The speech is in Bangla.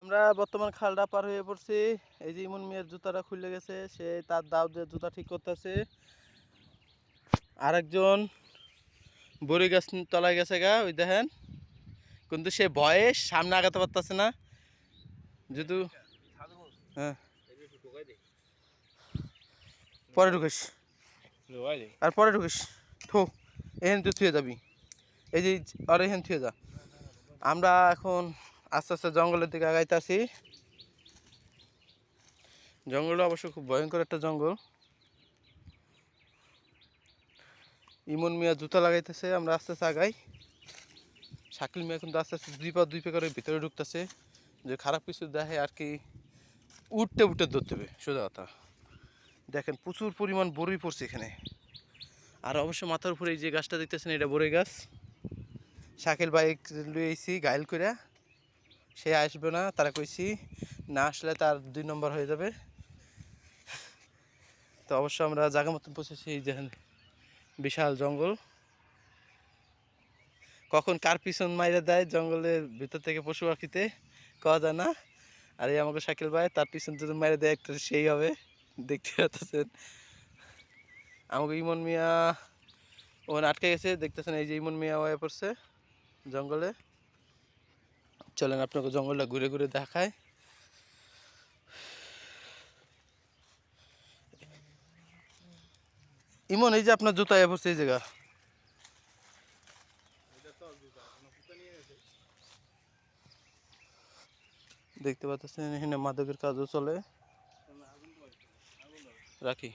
আমরা বর্তমান খালটা পার হয়ে পড়ছি। এই যে ইমন মিয়ার জুতাটা খুলে গেছে, সে তার দাও দিয়ে জুতা ঠিক করতেছে। আরেকজন বড়ি গাছ তলায় গেছে গা, ওই দেখেন, কিন্তু সে ভয়ে সামনে আগাতে পারতেছে না। যেহেতু হ্যাঁ, পরে ঢুকিস আর পরে ঢুকিস, থো এখান তুই থুয়ে যাবি, এই যে আর এখান থুয়ে যা। আমরা এখন আস্তে আস্তে জঙ্গলের দিকে আগাইতেছি। জঙ্গলটা অবশ্য খুব ভয়ঙ্কর একটা জঙ্গল। ইমন মিয়া জুতা লাগাইতেছে, আমরা আস্তে আস্তে আগাই। শাকিল মিয়া কিন্তু আস্তে আস্তে দুই পা করে ভিতরে ঢুকতেছে, যে খারাপ কিছু দেখে আর কি উঠতে উঠতে ধরতে হবে। সোজা কথা, দেখেন প্রচুর পরিমাণ বড়ই পড়ছে এখানে। আর অবশ্য মাথার উপরে এই যে গাছটা দেখতেছেন, এটা বড়ই গাছ। শাকিল বাইক লুয়েছি গাইল করে, সে আসবে না, তারা কইছি না আসলে তার 2 নম্বর হয়ে যাবে। তো অবশ্য আমরা জায়গা মতন পৌঁছেছি। এই দেখেন বিশাল জঙ্গল, কখন কার পিছন মাইরে দেয় জঙ্গলের ভিতর থেকে পশু পাখিতে কওয়া যায় না। আর এই আমাকে শাকিল ভাই, তার পিছন যদি মাইরে দেয় একটা সেই হবে, দেখতে পাচ্ছেন। আমাকে ইমন মিয়া ওখানে আটকে গেছে, দেখতেছেন এই যে ইমন মিয়া হয়ে পড়ছে জঙ্গলে। চলেন আপনাকে জঙ্গলটা ঘুরে ঘুরে দেখায়। ইমন, এই যে আপনার জুতা হয়ে পড়ছে এই জায়গা, দেখতে পাচ্ছেন এখানে মাদকের কাজও চলে। রাখি।